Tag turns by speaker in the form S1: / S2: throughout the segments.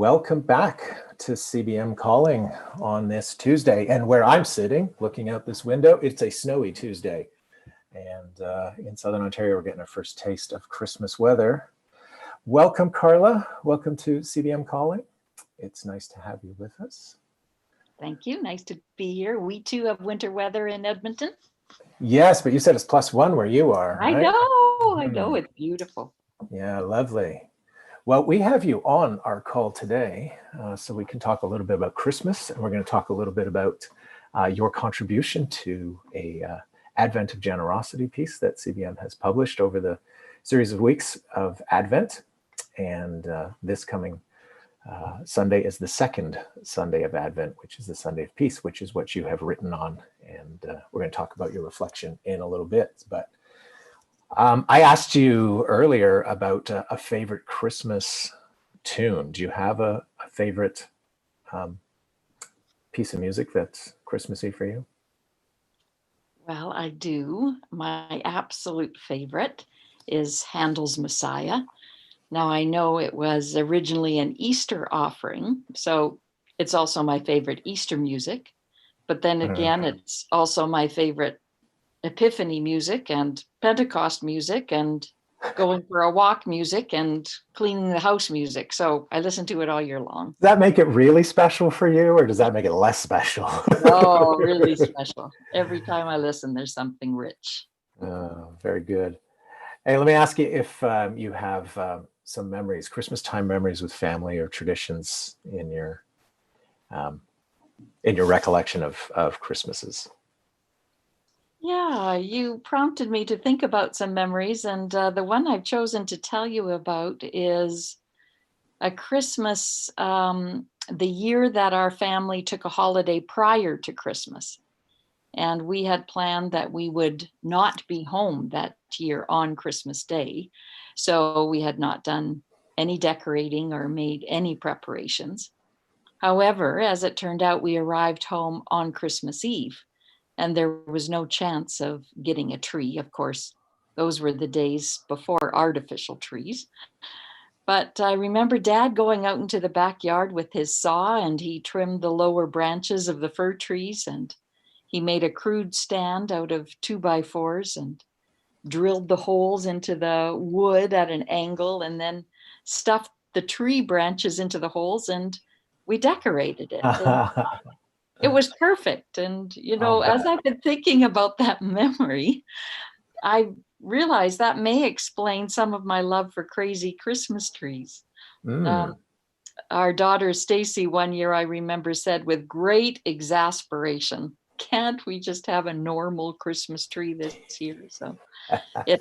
S1: Welcome back to CBM Calling on this Tuesday. And where I'm sitting, looking out this window, it's a snowy Tuesday. And in Southern Ontario, we're getting our first taste of Christmas weather. Welcome, Carla. Welcome to CBM Calling. It's nice to have you with us.
S2: Thank you. Nice to be here. We too have winter weather in Edmonton.
S1: Yes, but you said it's +1 where you are, right?
S2: I know. It's beautiful.
S1: Yeah, lovely. Well, we have you on our call today, so we can talk a little bit about Christmas, and we're going to talk a little bit about your contribution to a Advent of Generosity piece that CBM has published over the series of weeks of Advent. And this coming Sunday is the second Sunday of Advent, which is the Sunday of Peace, which is what you have written on. And we're going to talk about your reflection in a little bit. But I asked you earlier about a favorite Christmas tune. Do you have a favorite piece of music that's Christmassy for you?
S2: Well, I do. My absolute favorite is Handel's Messiah. Now, I know it was originally an Easter offering, so it's also my favorite Easter music. But then again, it's also my favorite Epiphany music and Pentecost music and going for a walk music and cleaning the house music. So I listen to it all year long.
S1: Does that make it really special for you, or does that make it less special?
S2: Oh, really special. Every time I listen, there's something rich.
S1: Oh, very good. Hey, let me ask you if you have some memories, Christmas time memories with family or traditions in your recollection of Christmases.
S2: Yeah, you prompted me to think about some memories, and the one I've chosen to tell you about is a Christmas, the year that our family took a holiday prior to Christmas. And we had planned that we would not be home that year on Christmas Day. So we had not done any decorating or made any preparations. However, as it turned out, we arrived home on Christmas Eve. And there was no chance of getting a tree. Of course, those were the days before artificial trees. But I remember Dad going out into the backyard with his saw, and he trimmed the lower branches of the fir trees, and he made a crude stand out of 2x4s and drilled the holes into the wood at an angle, and then stuffed the tree branches into the holes, and we decorated it. It was perfect. And, as I've been thinking about that memory, I realized that may explain some of my love for crazy Christmas trees. Our daughter, Stacy, one year, I remember, said with great exasperation, "Can't we just have a normal Christmas tree this year?" So it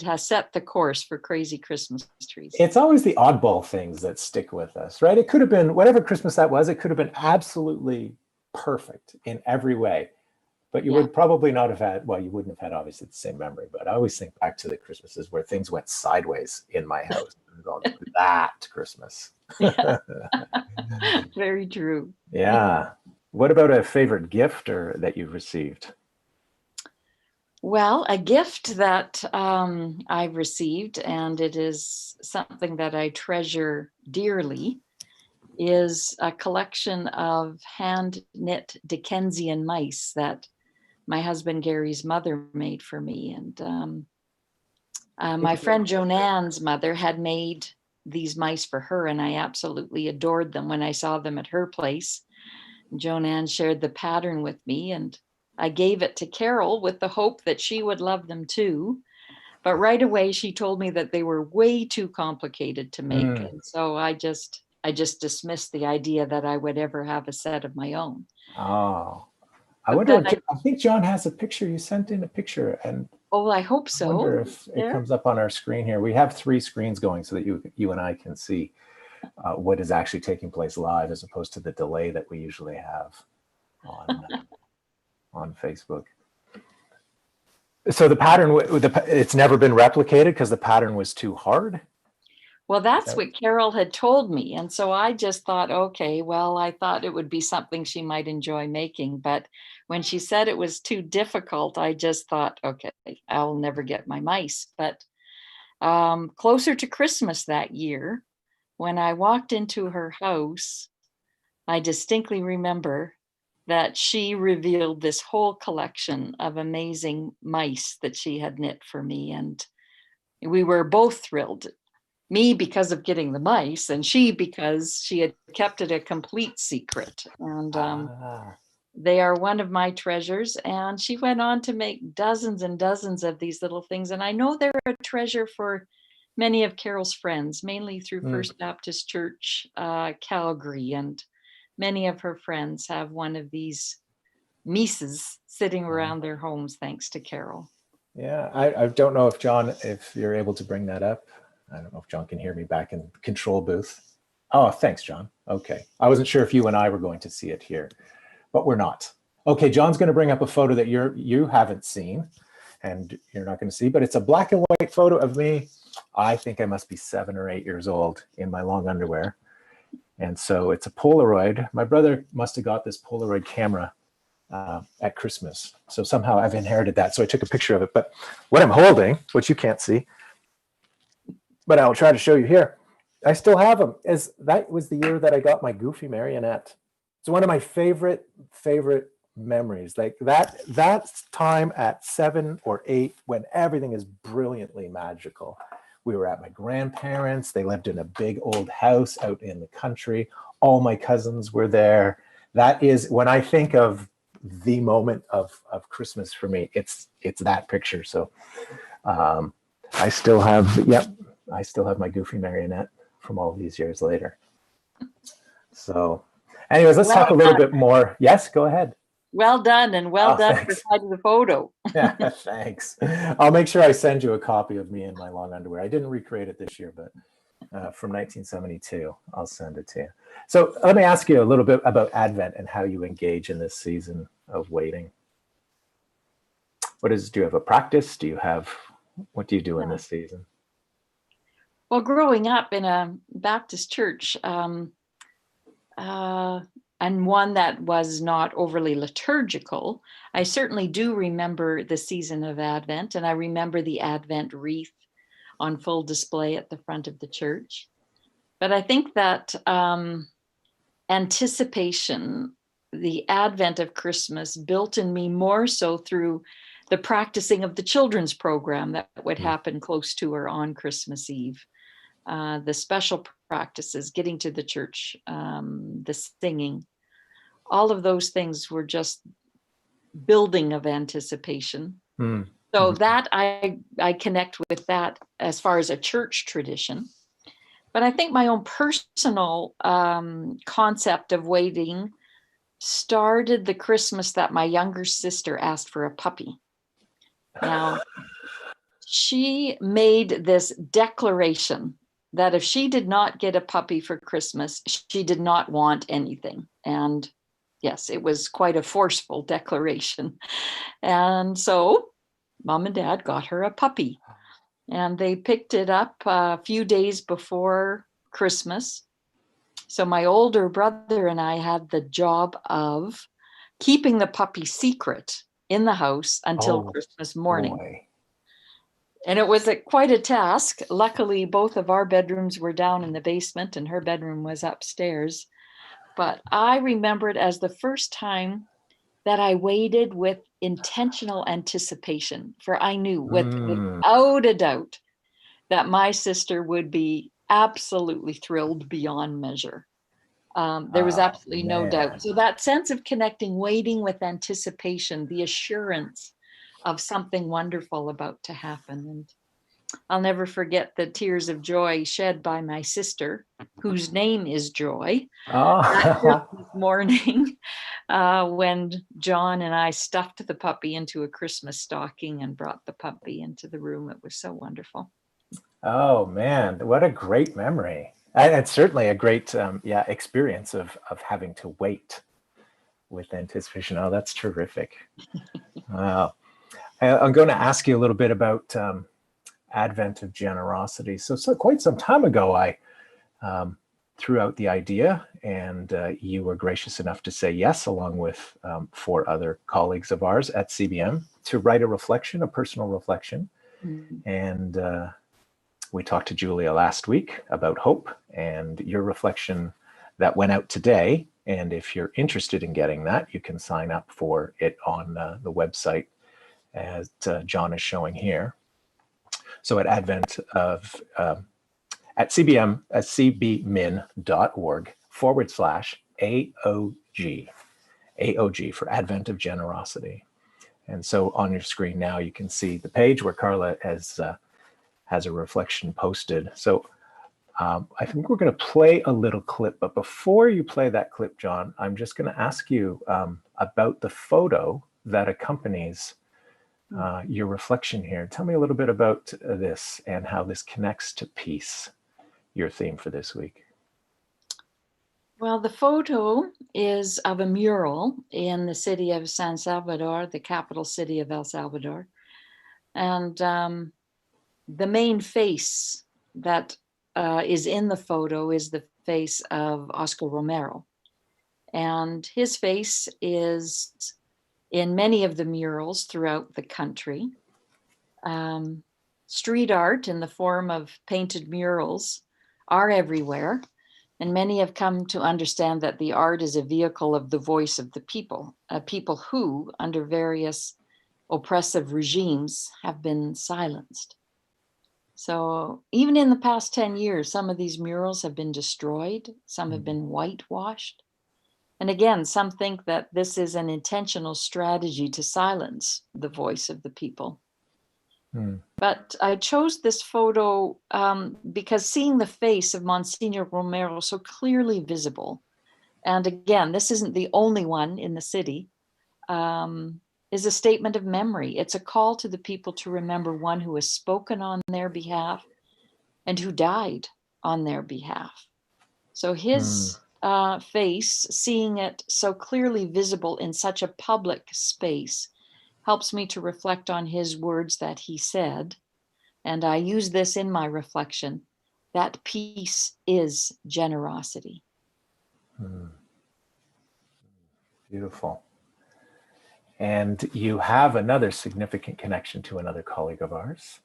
S2: has set the course for crazy Christmas trees.
S1: It's always the oddball things that stick with us, right? It could have been whatever Christmas that was. It could have been absolutely perfect in every way, but you would probably not have had, well, you wouldn't have had obviously the same memory, but I always think back to the Christmases where things went sideways in my house. That Christmas.
S2: Yeah. Very true.
S1: Yeah. What about a favorite gift that you've received?
S2: Well, a gift that I've received, and it is something that I treasure dearly, is a collection of hand-knit Dickensian mice that my husband Gary's mother made for me. And my friend Jonan's mother had made these mice for her, and I absolutely adored them when I saw them at her place. Jonan shared the pattern with me, and I gave it to Carol with the hope that she would love them too. But right away, she told me that they were way too complicated to make. And so I just dismissed the idea that I would ever have a set of my own.
S1: Oh, I wonder, I think John has a picture. You sent in a picture, and
S2: oh, I hope so.
S1: I wonder if it comes up on our screen here. We have 3 screens going so that you and I can see what is actually taking place live, as opposed to the delay that we usually have on Facebook. So the pattern, it's never been replicated because the pattern was too hard?
S2: Well, that's what Carol had told me. And so I just thought, okay, well, I thought it would be something she might enjoy making. But when she said it was too difficult, I just thought, okay, I'll never get my mice. But closer to Christmas that year, when I walked into her house, I distinctly remember that she revealed this whole collection of amazing mice that she had knit for me. And we were both thrilled. Me because of getting the mice, and she because she had kept it a complete secret. And
S1: Ah,
S2: they are one of my treasures. And she went on to make dozens and dozens of these little things. And I know they're a treasure for many of Carol's friends, mainly through
S1: mm,
S2: First Baptist Church, Calgary. And many of her friends have one of these Mises sitting
S1: yeah.
S2: around their homes, thanks to Carol.
S1: Yeah, I don't know if John, if you're able to bring that up. I don't know if John can hear me back in control booth. Oh, thanks, John. Okay. I wasn't sure if you and I were going to see it here, but we're not. Okay, John's going to bring up a photo that you haven't seen and you're not going to see, but it's a black and white photo of me. I think I must be 7 or 8 years old in my long underwear. And so it's a Polaroid. My brother must have got this Polaroid camera at Christmas. So somehow I've inherited that. So I took a picture of it. But what I'm holding, which you can't see, but I'll try to show you here. I still have them. As that was the year that I got my Goofy marionette. It's one of my favorite memories. Like that time at 7 or 8 when everything is brilliantly magical. We were at my grandparents. They lived in a big old house out in the country. All my cousins were there. That is when I think of the moment of Christmas for me. It's that picture. So I still have, yep, I still have my Goofy marionette from all these years later. So anyways, let's talk a little bit more. Yes, go ahead.
S2: Well done, and well done for finding the photo.
S1: Yeah, thanks. I'll make sure I send you a copy of me in my long underwear. I didn't recreate it this year, but from 1972, I'll send it to you. So let me ask you a little bit about Advent and how you engage in this season of waiting. Do you have a practice? What do you do in this season?
S2: Well, growing up in a Baptist church, and one that was not overly liturgical, I certainly do remember the season of Advent, and I remember the Advent wreath on full display at the front of the church. But I think that anticipation, the advent of Christmas, built in me more so through the practicing of the children's program that would happen close to or on Christmas Eve. The special practices, getting to the church, the singing, all of those things were just building of anticipation. So that I connect with that as far as a church tradition. But I think my own personal concept of waiting started the Christmas that my younger sister asked for a puppy. Now, she made this declaration that if she did not get a puppy for Christmas, she did not want anything. And yes, it was quite a forceful declaration. And so Mom and Dad got her a puppy. And they picked it up a few days before Christmas. So my older brother and I had the job of keeping the puppy secret in the house until Christmas morning.
S1: Boy.
S2: And it was quite a task. Luckily, both of our bedrooms were down in the basement and her bedroom was upstairs. But I remember it as the first time that I waited with intentional anticipation, for I knew without a doubt that my sister would be absolutely thrilled beyond measure. There was absolutely no doubt. So that sense of connecting, waiting with anticipation, the assurance of something wonderful about to happen. And I'll never forget the tears of joy shed by my sister, whose name is Joy, that Christmas morning when John and I stuffed the puppy into a Christmas stocking and brought the puppy into the room. It was so wonderful.
S1: Oh man, what a great memory. And it's certainly a great experience of having to wait with anticipation. Oh, that's terrific. Wow. I'm going to ask you a little bit about Advent of generosity. So quite some time ago, I threw out the idea, and you were gracious enough to say yes, along with 4 other colleagues of ours at CBM, to write a personal reflection. And we talked to Julia last week about hope and your reflection that went out today. And if you're interested in getting that, you can sign up for it on the website as John is showing here. So at Advent of, at cbmin.org/AOG, AOG for Advent of Generosity. And so on your screen now, you can see the page where Carla has a reflection posted. So I think we're going to play a little clip, but before you play that clip, John, I'm just going to ask you about the photo that accompanies your reflection here. Tell me a little bit about this and how this connects to peace, your theme for this week.
S2: Well, the photo is of a mural in the city of San Salvador, the capital city of El Salvador. And the main face that is in the photo is the face of Oscar Romero. And his face is in many of the murals throughout the country. Street art in the form of painted murals are everywhere. And many have come to understand that the art is a vehicle of the voice of the people, people who, under various oppressive regimes, have been silenced. So even in the past 10 years, some of these murals have been destroyed, some have been whitewashed. And again, some think that this is an intentional strategy to silence the voice of the people. But I chose this photo because seeing the face of Monsignor Romero so clearly visible, and again, this isn't the only one in the city, is a statement of memory. It's a call to the people to remember one who has spoken on their behalf and who died on their behalf. So his face, seeing it so clearly visible in such a public space, helps me to reflect on his words that he said. And I use this in my reflection, that peace is generosity.
S1: Beautiful. And you have another significant connection to another colleague of ours.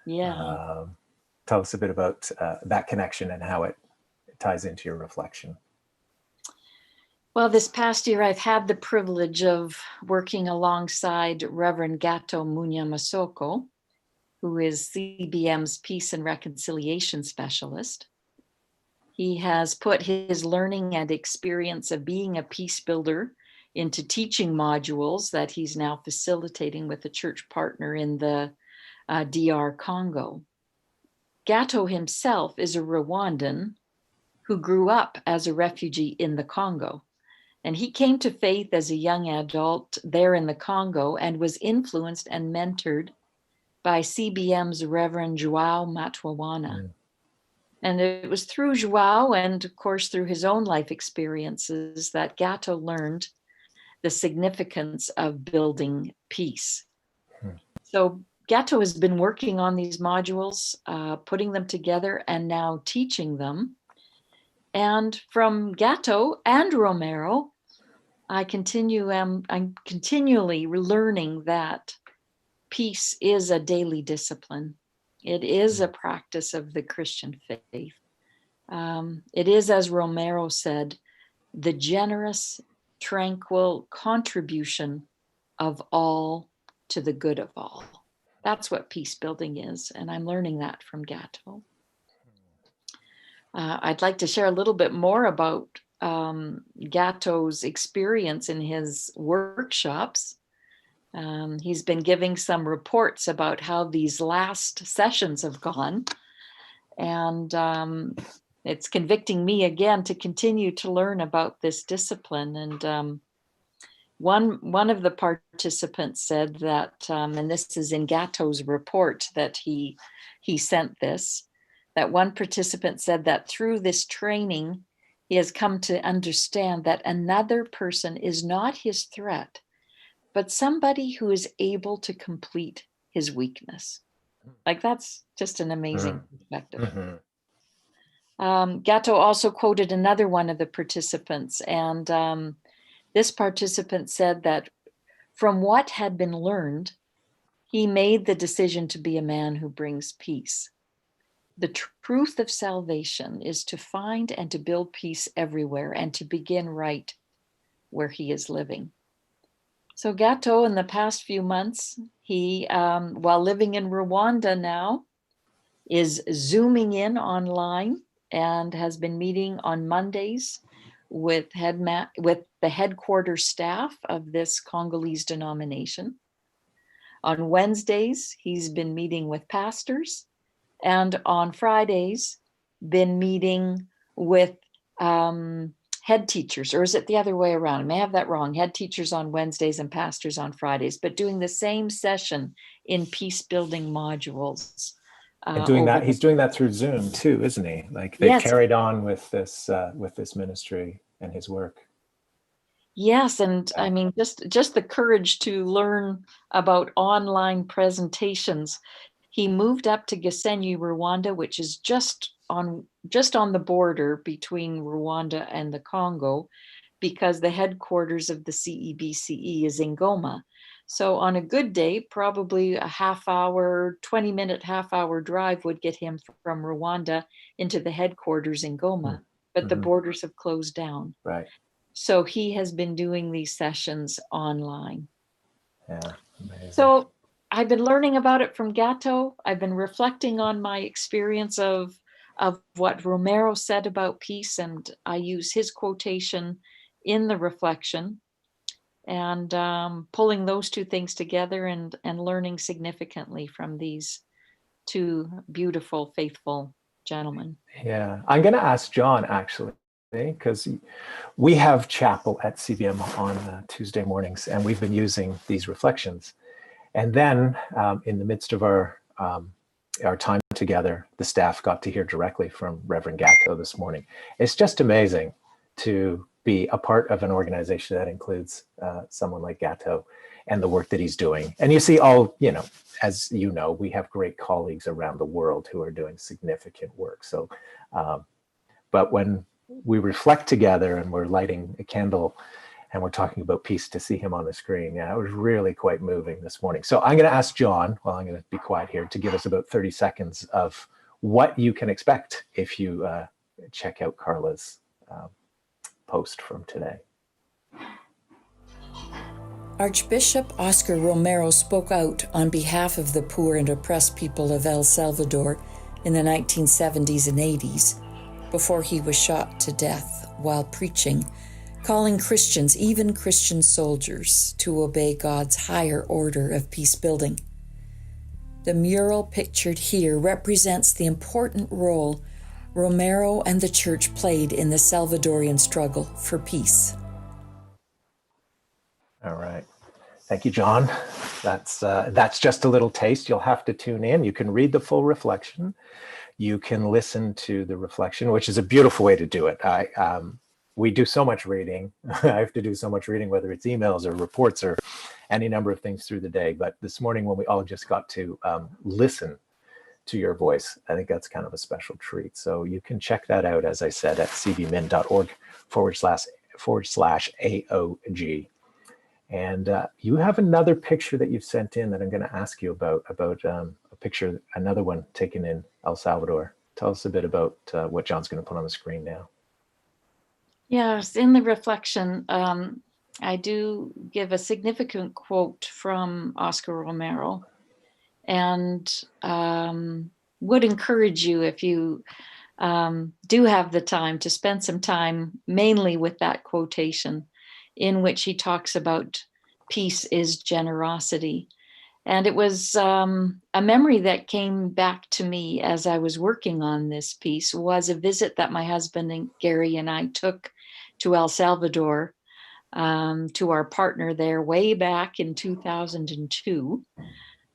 S2: Yeah.
S1: Tell us a bit about that connection and how it ties into your reflection.
S2: Well, this past year, I've had the privilege of working alongside Reverend Gato Masoko, who is CBM's Peace and Reconciliation Specialist. He has put his learning and experience of being a peace builder into teaching modules that he's now facilitating with a church partner in the DR Congo. Gato himself is a Rwandan who grew up as a refugee in the Congo. And he came to faith as a young adult there in the Congo and was influenced and mentored by CBM's Reverend Joao Matwawana. And it was through Joao and, of course, through his own life experiences that Gato learned the significance of building peace. So Gato has been working on these modules, putting them together, and now teaching them. And from Gato and Romero, I'm continually learning that peace is a daily discipline. It is a practice of the Christian faith. It is, as Romero said, the generous, tranquil contribution of all to the good of all. That's what peace building is, and I'm learning that from Gato. I'd like to share a little bit more about Gato's experience in his workshops. He's been giving some reports about how these last sessions have gone, and it's convicting me again to continue to learn about this discipline. And one of the participants said that, and this is in Gato's report that he sent this, that one participant said that through this training, he has come to understand that another person is not his threat, but somebody who is able to complete his weakness. Like, that's just an amazing perspective. Gato also quoted another one of the participants, and this participant said that from what had been learned, he made the decision to be a man who brings peace. The truth of salvation is to find and to build peace everywhere and to begin right where he is living. So Gato, in the past few months, he, while living in Rwanda now, is zooming in online and has been meeting on Mondays with the headquarters staff of this Congolese denomination. On Wednesdays, he's been meeting with pastors, and on Fridays, been meeting with head teachers, or is it the other way around? I may have that wrong. Head teachers on Wednesdays and pastors on Fridays, but doing the same session in peace building modules.
S1: And doing that, he's doing that through Zoom too, isn't he? Like they've carried on with this ministry and his work.
S2: Yes, and I mean, just the courage to learn about online presentations. He moved up to Gisenyi, Rwanda, which is just on the border between Rwanda and the Congo, because the headquarters of the CEBCE is in Goma. So on a good day, probably a 20-minute half-hour drive would get him from Rwanda into the headquarters in Goma, but the borders have closed down.
S1: Right.
S2: So he has been doing these sessions online.
S1: Yeah, amazing.
S2: So I've been learning about it from Gato. I've been reflecting on my experience of what Romero said about peace, and I use his quotation in the reflection, and pulling those two things together and learning significantly from these two beautiful, faithful gentlemen.
S1: Yeah, I'm going to ask John actually, because we have chapel at CBM on Tuesday mornings, and we've been using these reflections. And then in the midst of our time together, the staff got to hear directly from Reverend Gato this morning. It's just amazing to be a part of an organization that includes someone like Gato and the work that he's doing. And you see as you know, we have great colleagues around the world who are doing significant work. So, but when we reflect together and we're lighting a candle and we're talking about peace, to see him on the screen, yeah, it was really quite moving this morning. So I'm going to ask John, I'm going to be quiet here, to give us about 30 seconds of what you can expect if you check out Carla's post from today.
S3: Archbishop Oscar Romero spoke out on behalf of the poor and oppressed people of El Salvador in the 1970s and 80s before he was shot to death while preaching, calling Christians, even Christian soldiers, to obey God's higher order of peace building. The mural pictured here represents the important role Romero and the church played in the Salvadorian struggle for peace.
S1: All right. Thank you, John. That's just a little taste. You'll have to tune in. You can read the full reflection. You can listen to the reflection, which is a beautiful way to do it. We do so much reading. I have to do so much reading, whether it's emails or reports or any number of things through the day. But this morning, when we all just got to listen to your voice, I think that's kind of a special treat. So you can check that out, as I said, at cbmin.org/AOG. And you have another picture that you've sent in that I'm going to ask you about a picture, another one taken in El Salvador. Tell us a bit about what John's going to put on the screen now.
S2: Yes, in the reflection, I do give a significant quote from Oscar Romero, and would encourage you, if you do have the time, to spend some time mainly with that quotation, in which he talks about peace is generosity. And it was a memory that came back to me as I was working on this piece, was a visit that my husband and Gary and I took to El Salvador, to our partner there way back in 2002.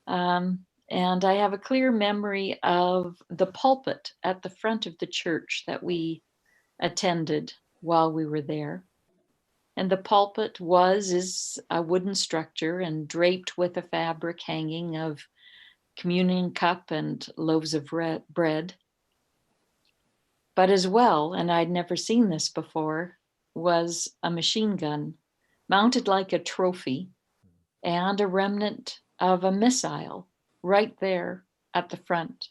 S2: And I have a clear memory of the pulpit at the front of the church that we attended while we were there. And the pulpit is a wooden structure and draped with a fabric hanging of communion cup and loaves of bread. But as well, and I'd never seen this before, was a machine gun mounted like a trophy and a remnant of a missile right there at the front.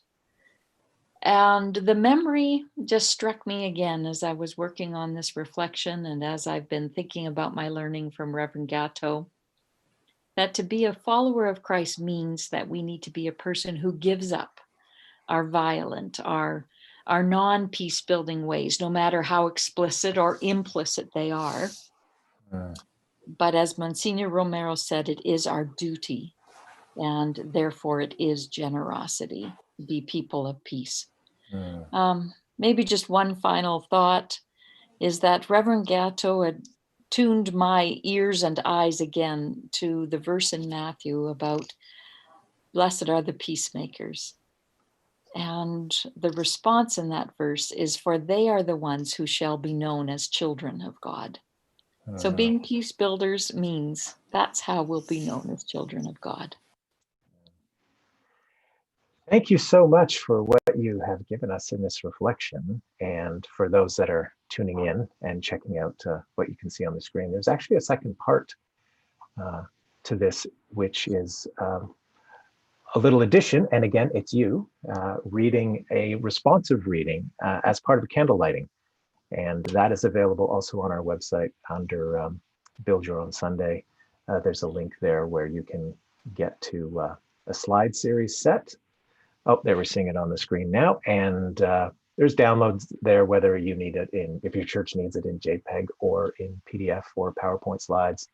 S2: And the memory just struck me again as I was working on this reflection and as I've been thinking about my learning from Reverend Gato, that to be a follower of Christ means that we need to be a person who gives up our violent, our non-peace building ways, no matter how explicit or implicit they are. But as Monsignor Romero said, it is our duty, and therefore it is generosity to be people of peace. Maybe just one final thought is that Reverend Gato had tuned my ears and eyes again to the verse in Matthew about blessed are the peacemakers. And the response in that verse is, for they are the ones who shall be known as children of God. So being peace builders means that's how we'll be known as children of God.
S1: Thank you so much for what you have given us in this reflection. And for those that are tuning in and checking out what you can see on the screen, there's actually a second part to this, which is a little addition. And again, it's you reading a responsive reading as part of candle lighting. And that is available also on our website under Build Your Own Sunday. There's a link there where you can get to a slide series set. Oh, there, we're seeing it on the screen now. And there's downloads there, whether you need it if your church needs it in JPEG or in PDF or PowerPoint slides,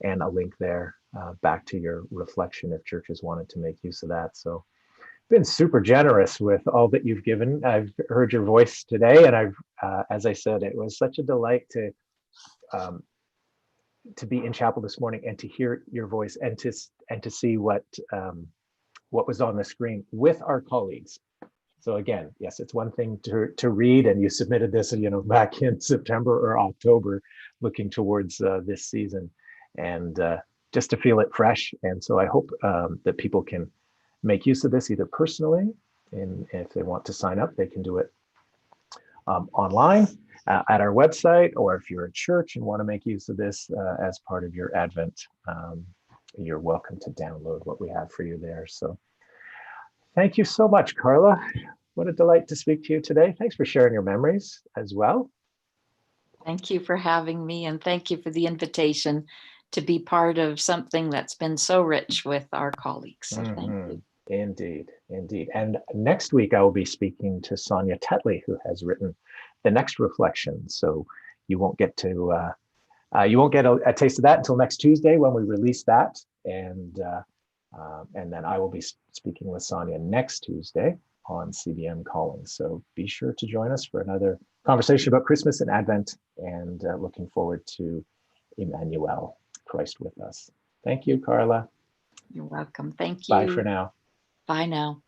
S1: and a link there back to your reflection if churches wanted to make use of that. So been super generous with all that you've given. I've heard your voice today, and I've, as I said, it was such a delight to be in chapel this morning and to hear your voice and to see what was on the screen with our colleagues. So again, yes, it's one thing to read, and you submitted this, back in September or October, looking towards this season, and just to feel it fresh. And so I hope that people can make use of this either personally, and if they want to sign up, they can do it online at our website, or if you're a church and want to make use of this as part of your Advent, you're welcome to download what we have for you there. So thank you so much, Carla. What a delight to speak to you today. Thanks for sharing your memories as well.
S2: Thank you for having me, and thank you for the invitation to be part of something that's been so rich with our colleagues. So thank you.
S1: Indeed, indeed. And next week, I will be speaking to Sonia Tetley, who has written the next reflection. So you won't get to a taste of that until next Tuesday when we release that. And then I will be speaking with Sonia next Tuesday on CBM Calling. So be sure to join us for another conversation about Christmas and Advent, and looking forward to Emmanuel, Christ with us. Thank you, Carla.
S2: You're welcome. Thank you.
S1: Bye for now.
S2: Bye now.